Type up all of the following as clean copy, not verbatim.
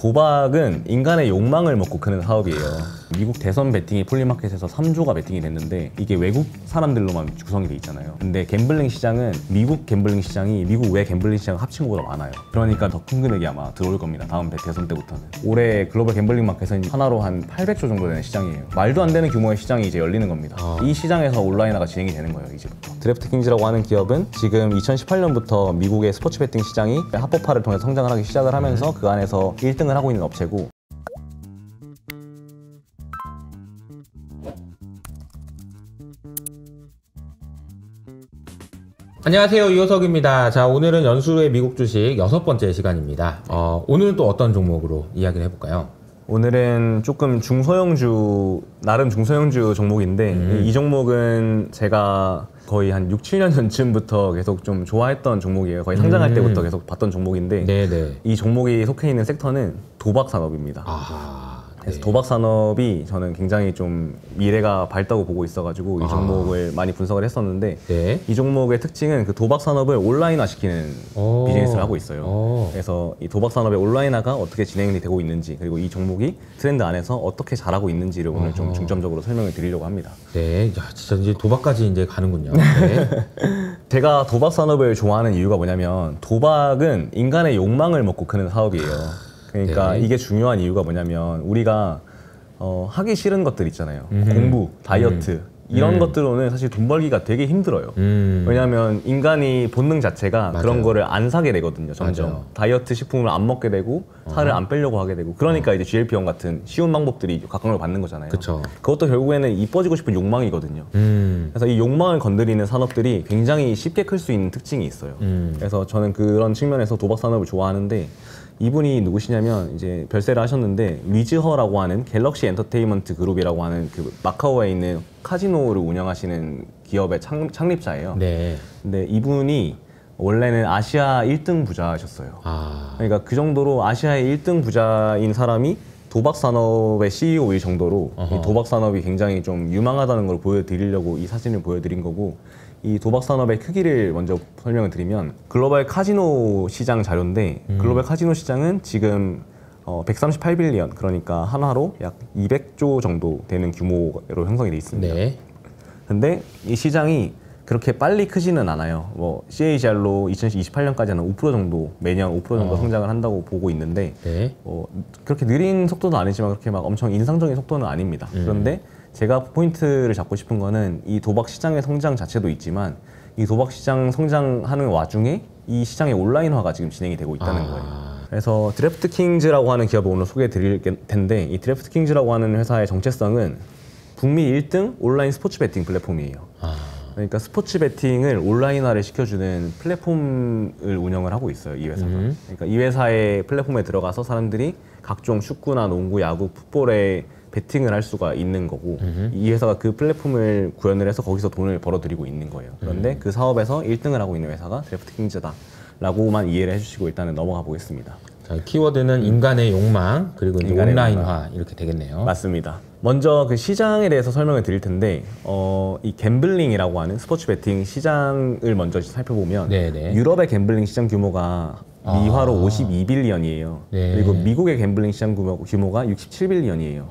도박은 인간의 욕망을 먹고 크는 사업이에요. 미국 대선 베팅이 폴리마켓에서 3조가 베팅이 됐는데 이게 외국 사람들로만 구성이 돼 있잖아요. 근데 갬블링 시장은 미국 갬블링 시장이 미국 외 갬블링 시장 합친 것보다 많아요. 그러니까 더 큰 금액이 아마 들어올 겁니다. 다음 대선 때부터는. 올해 글로벌 갬블링 마켓은 하나로 한 800조 정도 되는 시장이에요. 말도 안 되는 규모의 시장이 이제 열리는 겁니다. 이 시장에서 온라인화가 진행이 되는 거예요, 이제부터. 드래프트킹즈라고 하는 기업은 지금 2018년부터 미국의 스포츠 베팅 시장이 합법화를 통해서 성장을 하기 시작을 하면서 그 안에서 1등을 하고 있는 업체고, 안녕하세요, 이호석입니다. 자, 오늘은 연수의 미국 주식 6번째 시간입니다. 오늘은 또 어떤 종목으로 이야기를 해볼까요? 오늘은 조금 중소형주, 나름 중소형주 종목인데 이 종목은 제가 거의 한 6, 7년 전쯤부터 계속 좀 좋아했던 종목이에요. 거의 상장할 때부터 계속 봤던 종목인데 네네. 이 종목이 속해 있는 섹터는 도박 산업입니다. 그래서 도박 산업이 저는 굉장히 좀 미래가 밝다고 보고 있어가지고 이 종목을 많이 분석을 했었는데 이 종목의 특징은 그 도박 산업을 온라인화 시키는 비즈니스를 하고 있어요. 그래서 이 도박 산업의 온라인화가 어떻게 진행이 되고 있는지, 그리고 이 종목이 트렌드 안에서 어떻게 잘하고 있는지를 오늘 좀 중점적으로 설명을 드리려고 합니다. 네, 야, 진짜 이제 도박까지 이제 가는군요. 네. 제가 도박 산업을 좋아하는 이유가 뭐냐면 도박은 인간의 욕망을 먹고 크는 사업이에요. 그러니까 이게 중요한 이유가 뭐냐면 우리가 하기 싫은 것들 있잖아요. 공부, 다이어트 이런 것들로는 사실 돈 벌기가 되게 힘들어요. 왜냐하면 인간이 본능 자체가 그런 거를 안 사게 되거든요. 점점 다이어트 식품을 안 먹게 되고 살을 안 빼려고 하게 되고, 그러니까 이제 GLP-1 같은 쉬운 방법들이 각광을 받는 거잖아요. 그쵸. 그것도 결국에는 이뻐지고 싶은 욕망이거든요. 그래서 이 욕망을 건드리는 산업들이 굉장히 쉽게 클 수 있는 특징이 있어요. 그래서 저는 그런 측면에서 도박 산업을 좋아하는데, 이분이 누구시냐면 이제 별세를 하셨는데 위즈허라고 하는 갤럭시 엔터테인먼트 그룹이라고 하는 그 마카오에 있는 카지노를 운영하시는 기업의 창립자예요. 네. 근데 이분이 원래는 아시아 1등 부자셨어요. 그러니까 그 정도로 아시아의 1등 부자인 사람이 도박 산업의 CEO일 정도로 이 도박 산업이 굉장히 좀 유망하다는 걸 보여드리려고 이 사진을 보여드린 거고, 이 도박 산업의 크기를 먼저 설명을 드리면 글로벌 카지노 시장 자료인데 글로벌 카지노 시장은 지금 138빌리언, 그러니까 한화로 약 200조 정도 되는 규모로 형성이 돼 있습니다. 네. 근데 이 시장이 그렇게 빨리 크지는 않아요. 뭐 CAGR로 2028년까지는 5% 정도, 매년 5% 정도 성장을 한다고 보고 있는데 그렇게 느린 속도도 아니지만 그렇게 막 엄청 인상적인 속도는 아닙니다. 그런데 제가 포인트를 잡고 싶은 거는 이 도박 시장의 성장 자체도 있지만 이 도박 시장 성장하는 와중에 이 시장의 온라인화가 지금 진행이 되고 있다는 거예요. 그래서 드래프트킹즈라고 하는 기업을 오늘 소개해 드릴 텐데, 이 드래프트킹즈라고 하는 회사의 정체성은 북미 1등 온라인 스포츠 베팅 플랫폼이에요. 그러니까 스포츠 베팅을 온라인화를 시켜주는 플랫폼을 운영을 하고 있어요, 이 회사가. 그러니까 이 회사의 플랫폼에 들어가서 사람들이 각종 축구나 농구, 야구, 풋볼에 베팅을 할 수가 있는 거고, 이 회사가 그 플랫폼을 구현을 해서 거기서 돈을 벌어들이고 있는 거예요. 그런데 그 사업에서 1등을 하고 있는 회사가 드래프트킹즈다 라고만 이해를 해주시고 일단은 넘어가 보겠습니다. 자, 키워드는 인간의 욕망, 그리고 이제 온라인화 이렇게 되겠네요. 맞습니다. 먼저 그 시장에 대해서 설명을 드릴 텐데 이 갬블링이라고 하는 스포츠 베팅 시장을 먼저 살펴보면 유럽의 갬블링 시장 규모가 미화로 52빌리언이에요. 그리고 미국의 갬블링 시장 규모가 67빌리언이에요.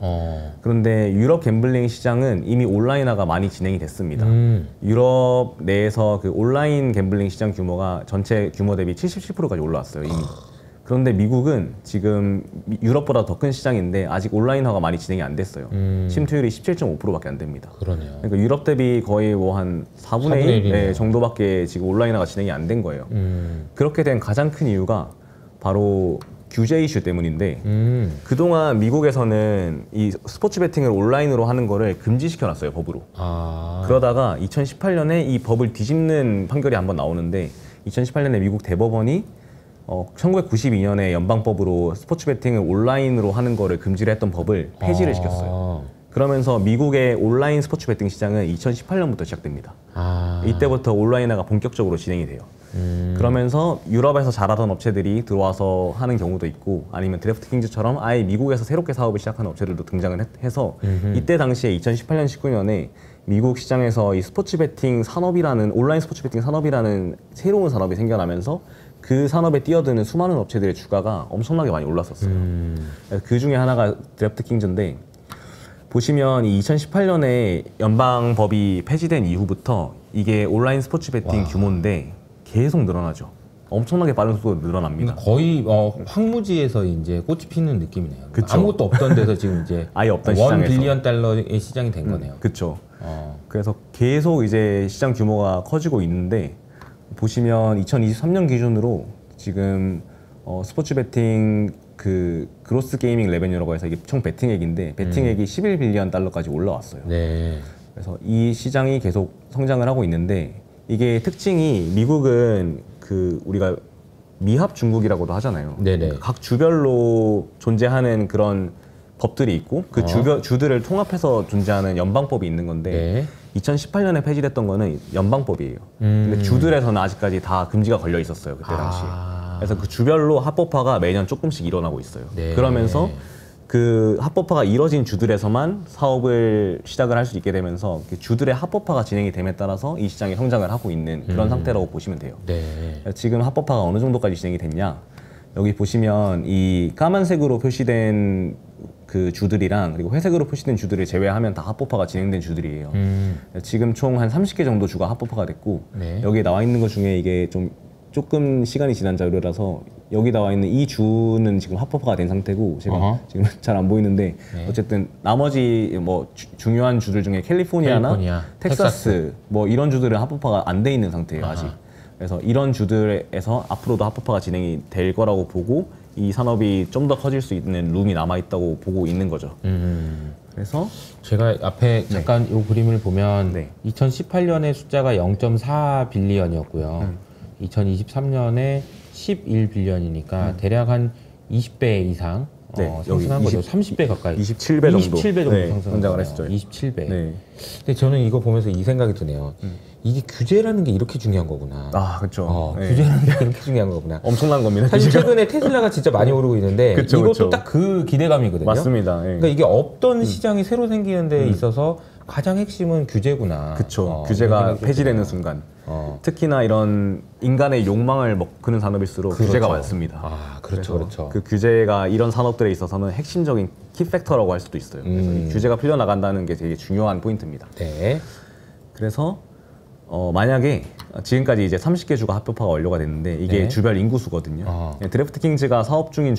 그런데 유럽 갬블링 시장은 이미 온라인화가 많이 진행이 됐습니다. 유럽 내에서 그 온라인 갬블링 시장 규모가 전체 규모 대비 77%까지 올라왔어요, 이미. 그런데 미국은 지금 유럽보다 더 큰 시장인데 아직 온라인화가 많이 진행이 안 됐어요. 침투율이 17.5%밖에 안 됩니다. 그러네요. 그러니까 유럽 대비 거의 뭐 한 4분의 1 정도밖에 지금 온라인화가 진행이 안 된 거예요. 그렇게 된 가장 큰 이유가 바로 규제 이슈 때문인데 그동안 미국에서는 이 스포츠 베팅을 온라인으로 하는 거를 금지시켜놨어요, 법으로. 그러다가 2018년에 이 법을 뒤집는 판결이 한번 나오는데 2018년에 미국 대법원이 1992년에 연방법으로 스포츠 베팅을 온라인으로 하는 거를 금지를 했던 법을 폐지를 시켰어요. 그러면서 미국의 온라인 스포츠 베팅 시장은 2018년부터 시작됩니다. 이때부터 온라인화가 본격적으로 진행이 돼요. 그러면서 유럽에서 잘하던 업체들이 들어와서 하는 경우도 있고, 아니면 드래프트킹즈처럼 아예 미국에서 새롭게 사업을 시작하는 업체들도 등장을 해서 이때 당시에 2018년, 19년에 미국 시장에서 이 스포츠 베팅 산업이라는, 온라인 스포츠 베팅 산업이라는 새로운 산업이 생겨나면서 그 산업에 뛰어드는 수많은 업체들의 주가가 엄청나게 많이 올랐었어요. 그 중에 하나가 드래프트킹즈인데 보시면 이 2018년에 연방법이 폐지된 이후부터 이게 온라인 스포츠 베팅 규모인데 계속 늘어나죠. 엄청나게 빠른 속도로 늘어납니다. 거의 황무지에서 이제 꽃이 피는 느낌이네요. 그쵸. 아무것도 없던 데서 지금 이제 아예 없던 $1 시장에서. 빌리언 달러의 시장이 된 거네요. 그렇죠. 그래서 계속 이제 시장 규모가 커지고 있는데 보시면 2023년 기준으로 지금 스포츠 베팅 그 그로스 게이밍 레베뉴라고 해서 이게 총 베팅액인데 베팅액이 11빌리언 달러까지 올라왔어요. 네. 그래서 이 시장이 계속 성장을 하고 있는데 이게 특징이 미국은 그 우리가 미합 중국이라고도 하잖아요. 네네. 각 주별로 존재하는 그런 법들이 있고 그 주들을 통합해서 존재하는 연방법이 있는 건데 네. 2018년에 폐지됐던 거는 연방법이에요. 근데 주들에서는 아직까지 다 금지가 걸려 있었어요. 그때 당시에. 그래서 그 주별로 합법화가 매년 조금씩 일어나고 있어요. 네. 그러면서 그 합법화가 이뤄진 주들에서만 사업을 시작을 할 수 있게 되면서 주들의 합법화가 진행이 됨에 따라서 이 시장이 성장을 하고 있는 그런 상태라고 보시면 돼요. 네. 지금 합법화가 어느 정도까지 진행이 됐냐? 여기 보시면 이 까만색으로 표시된 그 주들이랑 그리고 회색으로 표시된 주들을 제외하면 다 합법화가 진행된 주들이에요. 지금 총 한 30개 정도 주가 합법화가 됐고 네. 여기에 나와 있는 것 중에 이게 조금 시간이 지난 자료라서 여기 나와 있는 이 주는 지금 합법화가 된 상태고 제가 지금 잘 안 보이는데 어쨌든 나머지 뭐 중요한 주들 중에 캘리포니아, 텍사스 뭐 이런 주들은 합법화가 안 돼 있는 상태예요 아직. 그래서 이런 주들에서 앞으로도 합법화가 진행이 될 거라고 보고 이 산업이 좀 더 커질 수 있는 룸이 남아 있다고 보고 있는 거죠. 그래서 제가 앞에 잠깐 이 그림을 보면 네. 2018년에 숫자가 0.4 빌리언이었고요. 2023년에 11빌리언이니까 대략 한 20배 이상 상승한 거죠. 30배 가까이. 27배 정도. 27배 정도 네, 상승한 성장을 거예요. 했죠. 27배. 네. 근데 저는 이거 보면서 이 생각이 드네요. 이게 규제라는 게 이렇게 중요한 거구나. 아, 그렇죠. 네. 규제라는 게 이렇게 중요한 거구나. 엄청난 겁니다. 사실 최근에 테슬라가 진짜 많이 오르고 있는데 그쵸, 이것도 그쵸. 딱 그 기대감이거든요. 맞습니다. 예. 그러니까 이게 없던 시장이 새로 생기는 데 있어서 가장 핵심은 규제구나. 그쵸. 규제가 폐지되는 순간. 특히나 이런 인간의 욕망을 먹는 산업일수록 그렇죠. 규제가 많습니다. 아, 그렇죠. 그래서 그렇죠. 그 규제가 이런 산업들에 있어서는 핵심적인 키팩터라고 할 수도 있어요. 그래서 이 규제가 풀려나간다는 게 되게 중요한 포인트입니다. 네. 그래서 만약에 지금까지 이제 30개 주가 합법화가 완료가 됐는데 이게 네. 주별 인구수거든요. 드래프트킹즈가 사업 중인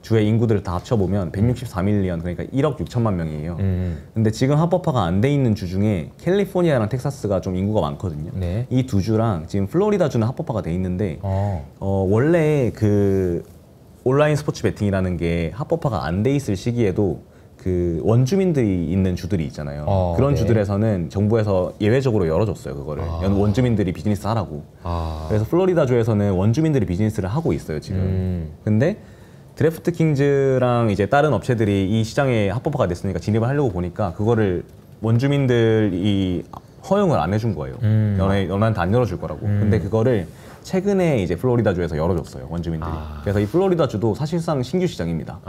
주의 인구들을 다 합쳐보면 164밀리언, 그러니까 1억 6천만 명이에요. 근데 지금 합법화가 안 돼 있는 주 중에 캘리포니아랑 텍사스가 좀 인구가 많거든요. 네. 이 두 주랑 지금 플로리다 주는 합법화가 돼 있는데 원래 그 온라인 스포츠 베팅이라는 게 합법화가 안 돼 있을 시기에도 그 원주민들이 있는 주들이 있잖아요. 그런 네. 주들에서는 정부에서 예외적으로 열어줬어요, 그거를. 원주민들이 비즈니스 하라고. 그래서 플로리다 주에서는 원주민들이 비즈니스를 하고 있어요, 지금. 근데 드래프트킹즈랑 이제 다른 업체들이 이 시장에 합법화가 됐으니까 진입을 하려고 보니까 그거를 원주민들이 허용을 안 해준 거예요. 너네한테 안 열어줄 거라고. 근데 그거를 최근에 이제 플로리다주에서 열어줬어요, 원주민들이. 그래서 이 플로리다주도 사실상 신규 시장입니다.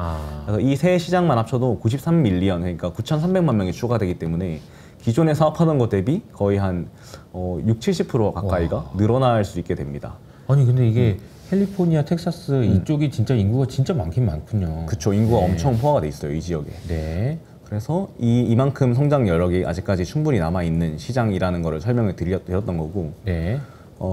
그래서 이 세 시장만 합쳐도 93밀리언, 그러니까 9,300만 명이 추가되기 때문에 기존에 사업하던 것 대비 거의 한 60-70% 가까이가 늘어날 수 있게 됩니다. 아니 근데 이게 캘리포니아, 텍사스 이쪽이 진짜 인구가 진짜 많긴 많군요. 그쵸, 인구가 엄청 포화가 돼 있어요, 이 지역에. 네. 그래서 이만큼 성장 여력이 아직까지 충분히 남아있는 시장이라는 거를 설명을 드렸던 거고. 네.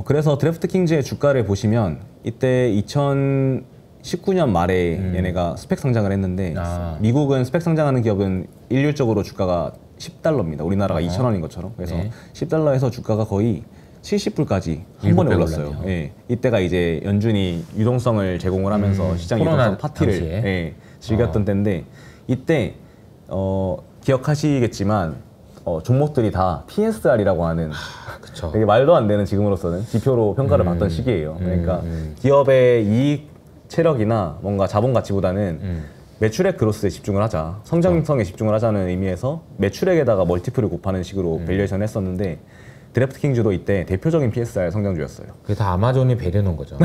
그래서 드래프트킹즈의 주가를 보시면 이때 2019년 말에 얘네가 스펙 상장을 했는데 미국은 스펙 상장하는 기업은 일률적으로 주가가 $10입니다. 우리나라가 2,000원인 것처럼. 그래서 네. $10에서 주가가 거의 70불까지 한 번에 올랐어요. 예. 이때가 이제 연준이 유동성을 제공을 하면서 시장 유동성 파티를 즐겼던 때인데 이때 기억하시겠지만 종목들이 다 TSR이라고 하는 그쵸. 되게 말도 안 되는 지금으로서는 지표로 평가를 받던 시기예요. 그러니까 기업의 이익 체력이나 뭔가 자본 가치보다는 매출액 그로스에 집중을 하자, 성장성에 집중을 하자는 의미에서 매출액에다가 멀티플을 곱하는 식으로 밸류에이션 했었는데 드래프트킹즈도 이때 대표적인 PSR 성장주였어요. 그게 다 아마존이 배려놓은 거죠.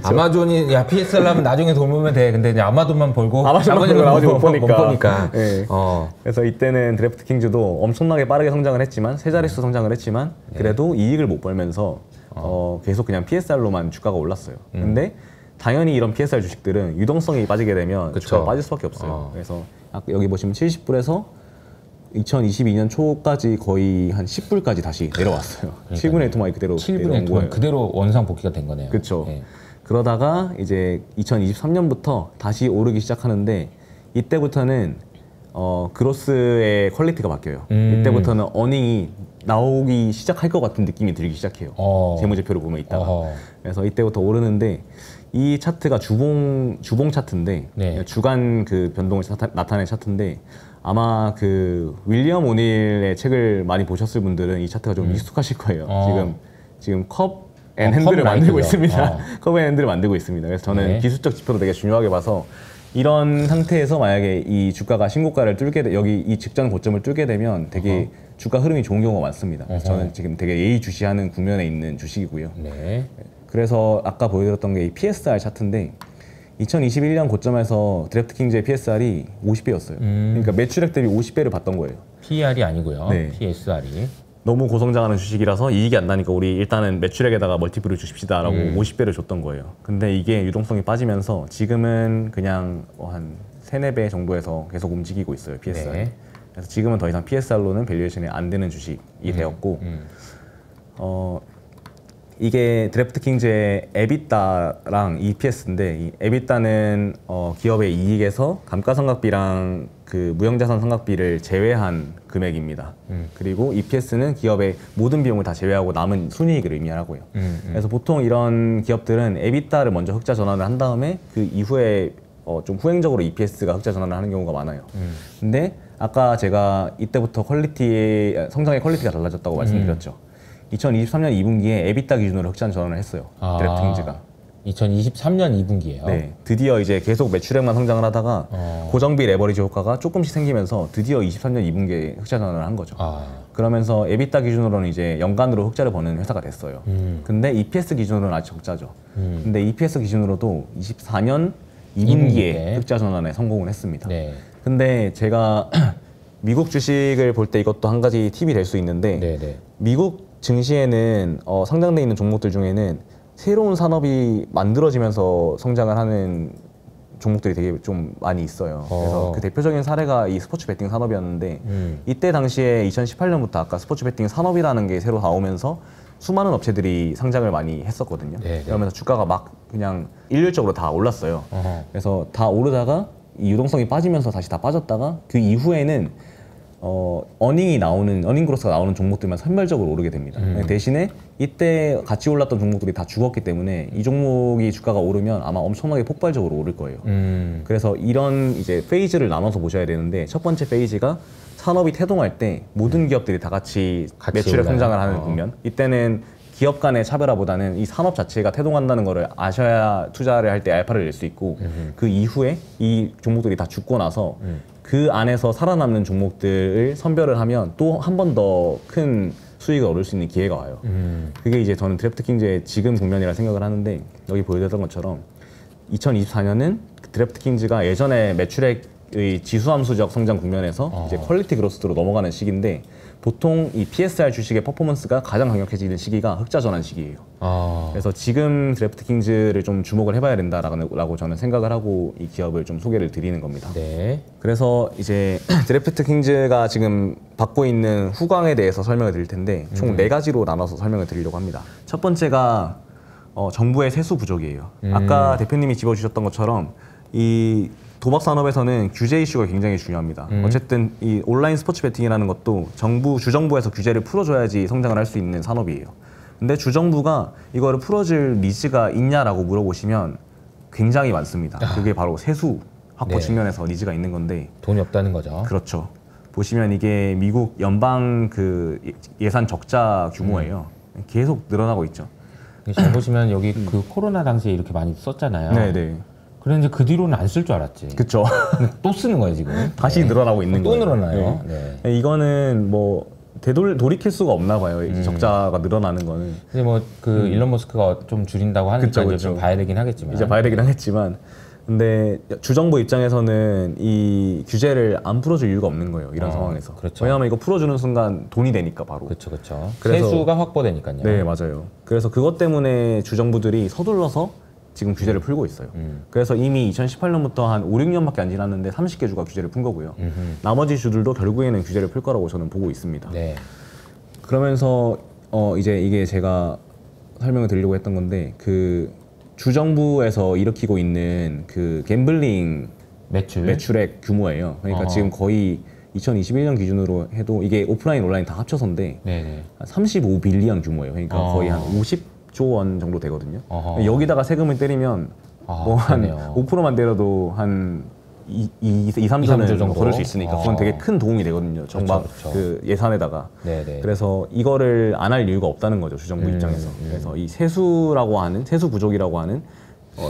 아마존이 야 PSR 하면 나중에 돈 벌면 돼. 근데 이제 아마존만 벌고 나머지 못 보니까. 네. 그래서 이때는 드래프트킹즈도 엄청나게 빠르게 성장을 했지만 세 자릿수 성장을 했지만 그래도 이익을 못 벌면서 계속 그냥 PSR로만 주가가 올랐어요. 근데 당연히 이런 PSR 주식들은 유동성이 빠지게 되면 그쵸. 주가가 빠질 수밖에 없어요. 그래서 아까 여기 보시면 70불에서 2022년 초까지 거의 한 10불까지 다시 내려왔어요. 7분의 1 토막이 그대로 7분의 1 토막 그대로 원상 복귀가 된 거네요. 그렇죠. 네. 그러다가 이제 2023년부터 다시 오르기 시작하는데 이때부터는 그로스의 퀄리티가 바뀌어요. 이때부터는 어닝이 나오기 시작할 것 같은 느낌이 들기 시작해요. 재무제표를 보면 있다가. 그래서 이때부터 오르는데 이 차트가 주봉 차트인데 네. 주간 그 변동을 나타낸 차트인데 아마 그 윌리엄 오닐의 책을 많이 보셨을 분들은 이 차트가 좀 익숙하실 거예요. 지금 컵 앤 핸들을 만들고 있습니다. 컵 앤 핸들을 만들고 있습니다. 그래서 저는 기술적 지표도 되게 중요하게 봐서 이런 상태에서 만약에 이 주가가 신고가를 여기 이 직전 고점을 뚫게 되면 되게 주가 흐름이 좋은 경우가 많습니다. 그래서 저는 지금 되게 예의주시하는 국면에 있는 주식이고요. 네. 그래서 아까 보여드렸던 게 이 PSR 차트인데 2021년 고점에서 드래프트킹즈의 PSR이 50배였어요. 그러니까 매출액 대비 50배를 봤던 거예요. PR이 아니고요. 네. PSR이. 너무 고성장하는 주식이라서 이익이 안 나니까 우리 일단은 매출액에다가 멀티플을 주십시다라고 50배를 줬던 거예요. 근데 이게 유동성이 빠지면서 지금은 그냥 한 3, 4배 정도에서 계속 움직이고 있어요, PSR. 네. 그래서 지금은 더 이상 PSR로는 밸류에이션이 안 되는 주식이 되었고 이게 드래프트킹즈의 에비타랑 EPS인데 이 에비타는 기업의 이익에서 감가상각비랑 그 무형자산 상각비를 제외한 금액입니다. 그리고 EPS는 기업의 모든 비용을 다 제외하고 남은 순이익을 의미하고요. 그래서 보통 이런 기업들은 에비타를 먼저 흑자 전환을 한 다음에 그 이후에 좀 후행적으로 EPS가 흑자 전환을 하는 경우가 많아요. 근데 아까 제가 이때부터 성장의 퀄리티가 달라졌다고 말씀드렸죠. 2023년 2분기에 에비타 기준으로 흑자 전환을 했어요. 드래프트킹즈가. 2023년 2분기예요. 네, 드디어 이제 계속 매출액만 성장을 하다가 고정비 레버리지 효과가 조금씩 생기면서 드디어 23년 2분기에 흑자 전환을 한 거죠. 그러면서 에비타 기준으로는 이제 연간으로 흑자를 버는 회사가 됐어요. 근데 EPS 기준으로는 아직 적자죠. 근데 EPS 기준으로도 24년 2분기에 흑자 전환에 성공을 했습니다. 네. 근데 제가 미국 주식을 볼 때 이것도 한 가지 팁이 될 수 있는데 네네. 미국 증시에는 상장돼 있는 종목들 중에는 새로운 산업이 만들어지면서 성장을 하는 종목들이 되게 좀 많이 있어요. 그래서 그 대표적인 사례가 이 스포츠 베팅 산업이었는데 이때 당시에 2018년부터 아까 스포츠 베팅 산업이라는 게 새로 나오면서 수많은 업체들이 상장을 많이 했었거든요. 네네. 그러면서 주가가 막 그냥 일률적으로 다 올랐어요. 그래서 다 오르다가 이 유동성이 빠지면서 다시 다 빠졌다가 그 이후에는 어닝 그로스가 나오는 종목들만 선별적으로 오르게 됩니다. 대신에 이때 같이 올랐던 종목들이 다 죽었기 때문에 이 종목이 주가가 오르면 아마 엄청나게 폭발적으로 오를 거예요. 그래서 이런 이제 페이즈를 나눠서 보셔야 되는데 첫 번째 페이지가 산업이 태동할 때 모든 기업들이 다 같이 매출액 성장을 하는 국면. 이때는 기업 간의 차별화보다는 이 산업 자체가 태동한다는 거를 아셔야 투자를 할 때 알파를 낼 수 있고 그 이후에 이 종목들이 다 죽고 나서 그 안에서 살아남는 종목들을 선별을 하면 또 한 번 더 큰 수익을 얻을 수 있는 기회가 와요. 그게 이제 저는 드래프트킹즈의 지금 국면이라 생각을 하는데 여기 보여드렸던 것처럼 2024년은 드래프트킹즈가 예전에 매출액의 지수함수적 성장 국면에서 이제 퀄리티 그로스로 넘어가는 시기인데 보통 이 PSR 주식의 퍼포먼스가 가장 강력해지는 시기가 흑자 전환 시기예요. 그래서 지금 드래프트킹즈를 좀 주목을 해봐야 된다라고 저는 생각을 하고 이 기업을 좀 소개를 드리는 겁니다. 네. 그래서 이제 드래프트킹즈가 지금 받고 있는 후광에 대해서 설명을 드릴 텐데 총 4가지로 나눠서 설명을 드리려고 합니다. 첫 번째가 정부의 세수 부족이에요. 아까 대표님이 짚어주셨던 것처럼 이 도박 산업에서는 규제 이슈가 굉장히 중요합니다. 어쨌든 이 온라인 스포츠 베팅이라는 것도 주정부에서 규제를 풀어줘야지 성장을 할 수 있는 산업이에요. 근데 주정부가 이거를 풀어줄 니즈가 있냐라고 물어보시면 굉장히 많습니다. 그게 바로 세수 확보 측면에서 니즈가 있는 건데 돈이 없다는 거죠. 그렇죠. 보시면 이게 미국 연방 그 예산 적자 규모예요. 계속 늘어나고 있죠. 잘 보시면 여기 그 코로나 당시에 이렇게 많이 썼잖아요. 네네. 그런데 그 뒤로는 안 쓸 줄 알았지. 그렇죠. 또 쓰는 거예요 지금. 다시 늘어나고 있는 또 거예요. 늘어나요. 네. 이거는 뭐 돌이킬 수가 없나 봐요. 이 적자가 늘어나는 거는. 근데 뭐 그 일론 머스크가 좀 줄인다고 하니까 이제 좀 봐야 되긴 하겠지만. 이제 봐야 되긴 하겠지만 근데 주정부 입장에서는 이 규제를 안 풀어줄 이유가 없는 거예요. 이런 상황에서. 그렇죠. 왜냐하면 이거 풀어주는 순간 돈이 되니까 바로. 그렇죠. 그래서 세수가 확보되니까요. 네, 맞아요. 그래서 그것 때문에 주정부들이 서둘러서 지금 규제를 풀고 있어요. 그래서 이미 2018년부터 한 5, 6년밖에 안 지났는데 30개 주가 규제를 푼 거고요. 나머지 주들도 결국에는 규제를 풀 거라고 저는 보고 있습니다. 네. 그러면서 이제 이게 제가 설명을 드리려고 했던 건데 그 주정부에서 일으키고 있는 그 갬블링 매출액 규모예요. 그러니까 지금 거의 2021년 기준으로 해도 이게 오프라인, 온라인 다 합쳐서인데 네네. 35빌리언 규모예요. 그러니까 거의 한 50조 원 정도 되거든요. 여기다가 세금을 때리면 뭐 한 5%만 때려도 한 3조는 정도 벌을 수 있으니까 그건 되게 큰 도움이 되거든요. 정말 그 예산에다가. 네네. 그래서 이거를 안 할 이유가 없다는 거죠. 주정부 입장에서. 그래서 이 세수라고 하는 세수 부족이라고 하는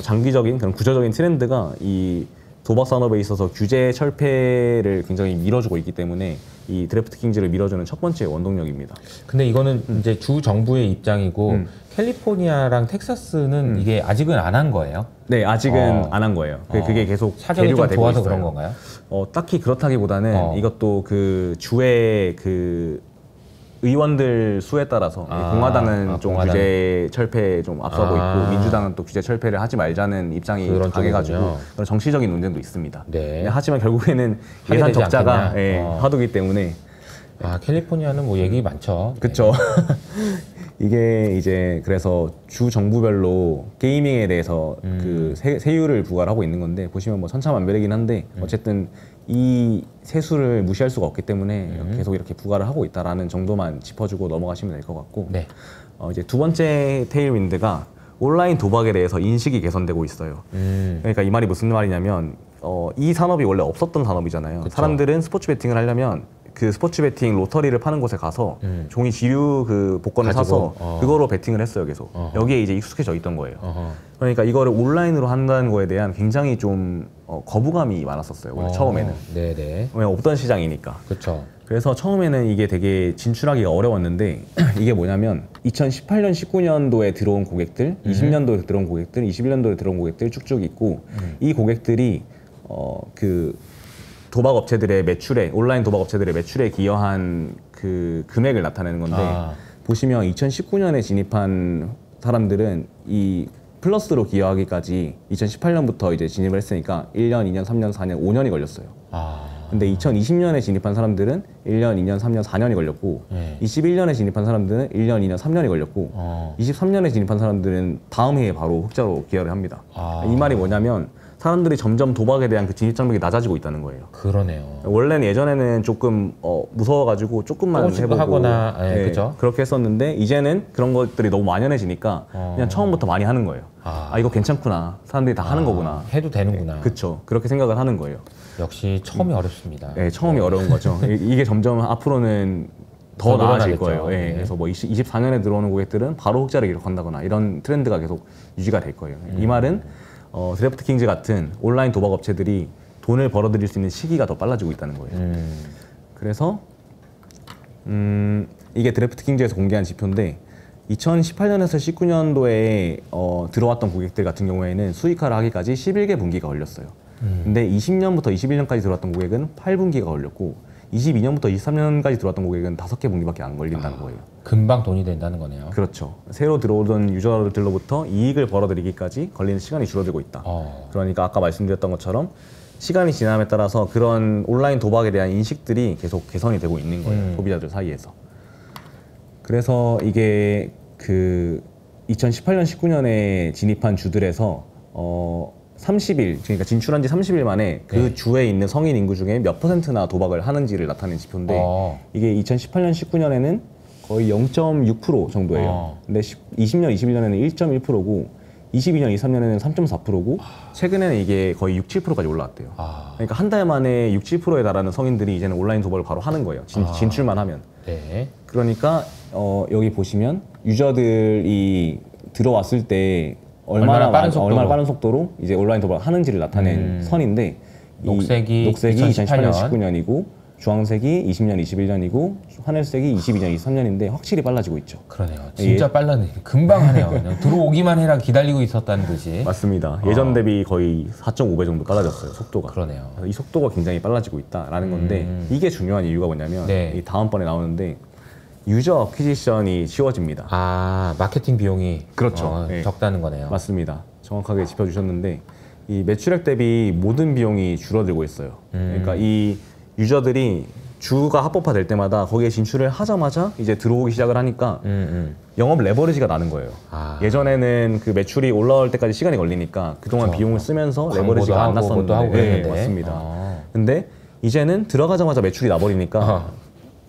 장기적인 그런 구조적인 트렌드가 이 도박 산업에 있어서 규제 철폐를 굉장히 밀어주고 있기 때문에 이 드래프트 킹즈를 밀어주는 첫 번째 원동력입니다. 근데 이거는 이제 주 정부의 입장이고 캘리포니아랑 텍사스는 이게 아직은 안 한 거예요? 네, 아직은 안 한 거예요. 그게 계속 사정이 계류가 좀 되고 좋아서 있어요. 그런 건가요? 딱히 그렇다기보다는 이것도 그 주의 그 의원들 수에 따라서 공화당은 좀 공화당. 규제 철폐에 좀 앞서고 있고 민주당은 또 규제 철폐를 하지 말자는 입장이 그런 강해가지고 쪽이군요. 그런 정치적인 논쟁도 있습니다. 네. 하지만 결국에는 예산 합의되지 적자가 않겠냐? 화두기 때문에 캘리포니아는 뭐 얘기 많죠. 그렇죠. 이게 이제 그래서 주 정부별로 게이밍에 대해서 그 세율을 부과를 하고 있는 건데 보시면 뭐 천차만별이긴 한데 어쨌든 이 세수를 무시할 수가 없기 때문에 계속 이렇게 부과를 하고 있다라는 정도만 짚어주고 넘어가시면 될 것 같고 네. 이제 두 번째 테일윈드가 온라인 도박에 대해서 인식이 개선되고 있어요. 그러니까 이 말이 무슨 말이냐면 이 산업이 원래 없었던 산업이잖아요. 그쵸. 사람들은 스포츠 베팅을 하려면 그 스포츠 베팅 로터리를 파는 곳에 가서 종이 지류 그 복권을 가지고, 사서 그거로 베팅을 했어요 계속. 여기에 이제 익숙해져 있던 거예요. 어허. 그러니까 이거를 온라인으로 한다는 거에 대한 굉장히 좀 거부감이 많았었어요 원래 처음에는. 네네. 왜냐면 없던 시장이니까. 그렇죠. 그래서 처음에는 이게 되게 진출하기가 어려웠는데 이게 뭐냐면 2018년, 19년도에 들어온 고객들, 20년도에 들어온 고객들, 21년도에 들어온 고객들 쭉쭉 있고 이 고객들이 그 도박 업체들의 매출에 온라인 도박 업체들의 매출에 기여한 그 금액을 나타내는 건데 보시면 2019년에 진입한 사람들은 이 플러스로 기여하기까지 2018년부터 이제 진입을 했으니까 1년, 2년, 3년, 4년, 5년이 걸렸어요. 근데 2020년에 진입한 사람들은 1년, 2년, 3년, 4년이 걸렸고 21년에 진입한 사람들은 1년, 2년, 3년이 걸렸고 23년에 진입한 사람들은 다음 해에 바로 흑자로 기여를 합니다. 이 말이 뭐냐면 사람들이 점점 도박에 대한 그 진입 장벽이 낮아지고 있다는 거예요. 그러네요. 원래는 예전에는 조금 무서워가지고 조금만 해보고 하거나 그죠? 그렇게 했었는데 이제는 그런 것들이 너무 만연해지니까 그냥 처음부터 많이 하는 거예요. 이거 괜찮구나. 사람들이 다 하는 거구나. 해도 되는구나. 그렇죠. 그렇게 생각을 하는 거예요. 역시 처음이 어렵습니다. 네, 처음이 어려운 거죠. 이게 점점 앞으로는 더 나아질 거예요. 네. 그래서 뭐 24년에 들어오는 고객들은 바로 흑자를 기록한다거나 이런 트렌드가 계속 유지가 될 거예요. 이 말은 드래프트 킹즈 같은 온라인 도박 업체들이 돈을 벌어들일 수 있는 시기가 더 빨라지고 있다는 거예요. 그래서 이게 드래프트 킹즈에서 공개한 지표인데 2018년에서 19년도에 들어왔던 고객들 같은 경우에는 수익화를 하기까지 11개 분기가 걸렸어요. 근데 20년부터 21년까지 들어왔던 고객은 8분기가 걸렸고 22년부터 23년까지 들어왔던 고객은 5개 분기밖에 안 걸린다는 거예요. 금방 돈이 된다는 거네요. 그렇죠. 새로 들어오던 유저들로부터 이익을 벌어들이기까지 걸리는 시간이 줄어들고 있다. 그러니까 아까 말씀드렸던 것처럼 시간이 지남에 따라서 그런 온라인 도박에 대한 인식들이 계속 개선이 되고 있는 거예요. 소비자들 사이에서. 그래서 이게 그 2018년, 19년에 진입한 주들에서 30일, 그러니까 진출한 지 30일 만에 그 주에 있는 성인 인구 중에 몇 %나 도박을 하는지를 나타낸 지표인데 이게 2018년, 19년에는 거의 0.6% 정도예요. 근데 20년, 21년에는 1.1%고 22년, 23년에는 3.4%고 최근에는 이게 거의 6, 7%까지 올라왔대요. 그러니까 한 달 만에 6, 7%에 달하는 성인들이 이제는 온라인 도박을 바로 하는 거예요. 진출만 하면. 네. 그러니까 여기 보시면 유저들이 들어왔을 때 얼마나 빠른 속도로 이제 온라인 도박을 하는지를 나타낸 선인데 녹색이 2018년, 19년이고 주황색이 20년, 21년이고 하늘색이 22년, 23년인데 확실히 빨라지고 있죠. 그러네요. 진짜 빨라네. 금방 하네요. 그냥 들어오기만 해라 기다리고 있었다는 듯이. 맞습니다. 예전 대비 거의 4.5배 정도 빨라졌어요. 속도가. 그러네요. 이 속도가 굉장히 빨라지고 있다라는 건데 이게 중요한 이유가 뭐냐면 네. 이 다음번에 나오는데 유저 어퀴지션이 쉬워집니다. 아, 마케팅 비용이 그렇죠. 네. 적다는 거네요. 맞습니다. 정확하게 짚어주셨는데 이 매출액 대비 모든 비용이 줄어들고 있어요. 그러니까 이 유저들이 주가 합법화될 때마다 거기에 진출을 하자마자 이제 들어오기 시작을 하니까 영업 레버리지가 나는 거예요. 아. 예전에는 그 매출이 올라올 때까지 시간이 걸리니까 그동안 그렇죠. 비용을 쓰면서 레버리지가 안 났었는데 네, 맞습니다. 근데 이제는 들어가자마자 매출이 나버리니까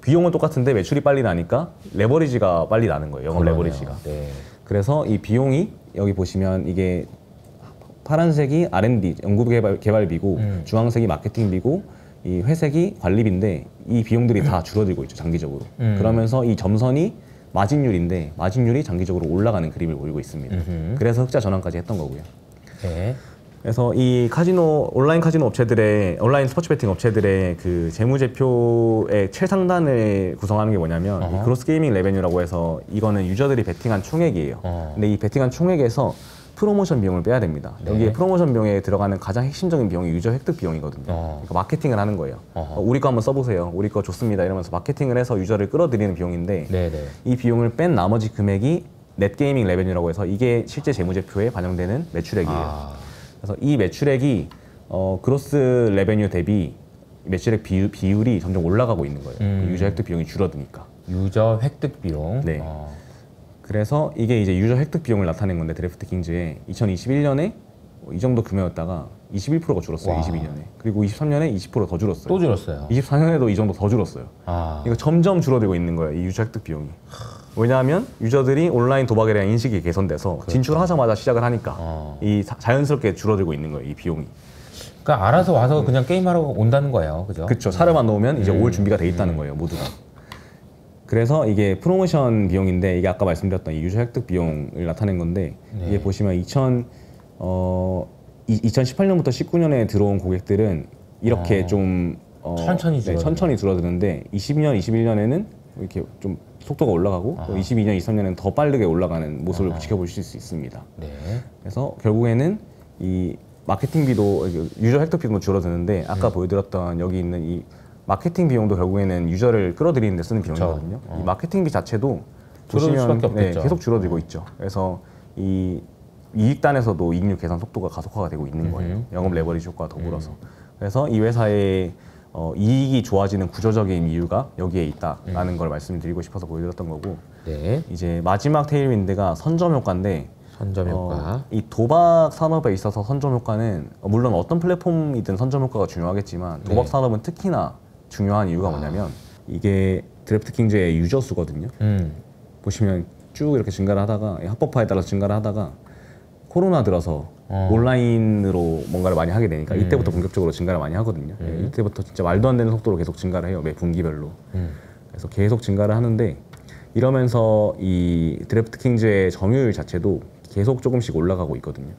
비용은 똑같은데 매출이 빨리 나니까 레버리지가 빨리 나는 거예요. 영업 그러네요. 레버리지가. 네. 그래서 이 비용이 여기 보시면 이게 파란색이 R&D 연구개발비고 주황색이 마케팅비고 이 회색이 관리비인데 이 비용들이 다 줄어들고 있죠. 장기적으로. 그러면서 이 점선이 마진율인데 마진율이 장기적으로 올라가는 그림을 보이고 있습니다. 그래서 흑자 전환까지 했던 거고요. 네. 그래서 이 카지노 온라인 카지노 업체들의 온라인 스포츠 베팅 업체들의 그 재무제표의 최상단을 구성하는 게 뭐냐면 이 그로스 게이밍 레베뉴라고 해서 이거는 유저들이 베팅한 총액이에요. 근데 이 베팅한 총액에서 프로모션 비용을 빼야 됩니다. 여기에 프로모션 비용에 들어가는 가장 핵심적인 비용이 유저 획득 비용이거든요. 그러니까 마케팅을 하는 거예요. 우리 거 한번 써보세요. 우리 거 좋습니다. 이러면서 마케팅을 해서 유저를 끌어들이는 비용인데 네네. 이 비용을 뺀 나머지 금액이 넷게이밍 레베뉴라고 해서 이게 실제 재무제표에 반영되는 매출액이에요. 그래서 이 매출액이 그로스 레베뉴 대비 매출액 비율이 점점 올라가고 있는 거예요. 그 유저 획득 비용이 줄어드니까. 유저 획득 비용. 네. 그래서 이게 이제 유저 획득 비용을 나타낸 건데 드래프트 킹즈에 2021년에 이 정도 금액이었다가 21%가 줄었어요. 22년에. 그리고 23년에 20% 더 줄었어요. 또 줄었어요. 24년에도 이 정도 더 줄었어요. 이거 점점 줄어들고 있는 거예요. 이 유저 획득 비용이. 왜냐하면 유저들이 온라인 도박에 대한 인식이 개선돼서 진출하자마자 시작을 하니까 이 자연스럽게 줄어들고 있는 거예요. 이 비용이. 그러니까 알아서 와서 그냥 게임하러 온다는 거예요. 그죠? 그렇죠. 사료만 넣으면 이제 올 준비가 돼 있다는 거예요. 모두가. 그래서 이게 프로모션 비용인데 이게 아까 말씀드렸던 이 유저 획득 비용을 나타낸 건데 이게 보시면 2018년부터 19년에 들어온 고객들은 이렇게 좀 천천히 줄어드는데 20년, 21년에는 이렇게 좀 속도가 올라가고 또 22년, 23년에는 더 빠르게 올라가는 모습을 지켜보실 수 있습니다. 네. 그래서 결국에는 이 마케팅비도 유저 획득 비용도 줄어드는데 아까 보여드렸던 여기 있는 이 마케팅 비용도 결국에는 유저를 끌어들이는 데 쓰는 비용이거든요. 이 마케팅비 자체도 보시면 계속 줄어들고 있죠. 그래서 이 이익단에서도 이익률 개선 속도가 가속화가 되고 있는 거예요. 영업 레버리지 효과와 더불어서. 그래서 이 회사의 이익이 좋아지는 구조적인 이유가 여기에 있다라는 걸 말씀드리고 싶어서 보여드렸던 거고 이제 마지막 테일윈드가 선점 효과인데 선점 효과. 이 도박 산업에 있어서 선점 효과는 물론 어떤 플랫폼이든 선점 효과가 중요하겠지만 도박 산업은 특히나 중요한 이유가 뭐냐면 이게 드래프트 킹즈의 유저 수거든요. 보시면 쭉 이렇게 증가를 하다가 합법화에 따라서 증가를 하다가 코로나 들어서 온라인으로 뭔가를 많이 하게 되니까 이때부터 본격적으로 증가를 많이 하거든요. 이때부터 진짜 말도 안 되는 속도로 계속 증가를 해요. 매 분기별로. 그래서 계속 증가를 하는데 이러면서 이 드래프트 킹즈의 점유율 자체도 계속 조금씩 올라가고 있거든요.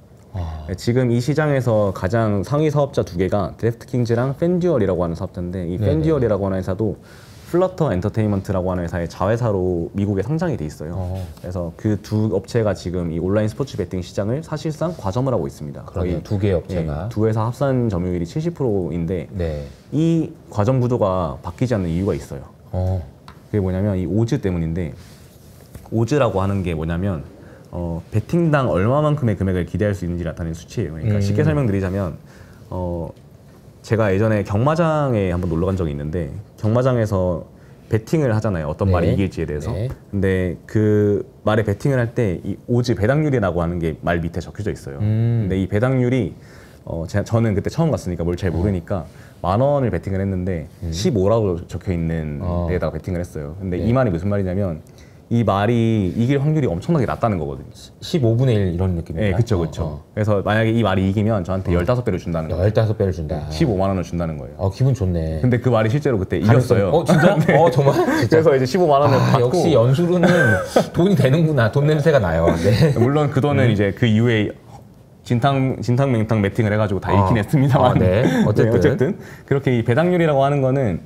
지금 이 시장에서 가장 상위 사업자 두 개가 드래프트 킹즈랑 팬듀얼이라고 하는 사업자인데 이 팬듀얼이라고 하는 회사도 플러터 엔터테인먼트라고 하는 회사의 자회사로 미국에 상장이 돼 있어요. 그래서 그 두 업체가 지금 이 온라인 스포츠 베팅 시장을 사실상 과점을 하고 있습니다. 거의 두 개의 업체가. 두 회사 합산 점유율이 70%인데 이 과점 구조가 바뀌지 않는 이유가 있어요. 그게 뭐냐면 이 오즈 때문인데 오즈라고 하는 게 뭐냐면 베팅당 얼마만큼의 금액을 기대할 수 있는지 나타내는 수치예요. 그러니까 쉽게 설명드리자면 제가 예전에 경마장에 한번 놀러 간 적이 있는데 경마장에서 베팅을 하잖아요. 어떤 말이 이길지에 대해서. 근데 그 말에 베팅을 할 때 이 오즈 배당률이라고 하는 게 말 밑에 적혀져 있어요. 근데 이 배당률이 저는 그때 처음 갔으니까 뭘 잘 모르니까 10,000원을 베팅을 했는데 15라고 적혀 있는 데에다가 베팅을 했어요. 근데 이 말이 무슨 말이냐면 이 말이 이길 확률이 엄청나게 낮다는 거거든요. 15분의 1 이런 느낌인가요? 네, 그쵸, 그쵸. 그래서 만약에 이 말이 이기면 저한테 15배를 준다는 거예요. 15배를 준다. 15만 원을 준다는 거예요. 기분 좋네. 근데 그 말이 실제로 그때 이겼어요. 진짜? 네. 정말? 진짜? 그래서 이제 15만 원을 받고. 역시 연수로는 돈이 되는구나. 돈 냄새가 나요. 네. 물론 그 돈은 이제 그 이후에 진탕맹탕 매팅을 해가지고 다 잃긴 했습니다만. 어쨌든. 어쨌든 그렇게 이 배당률이라고 하는 거는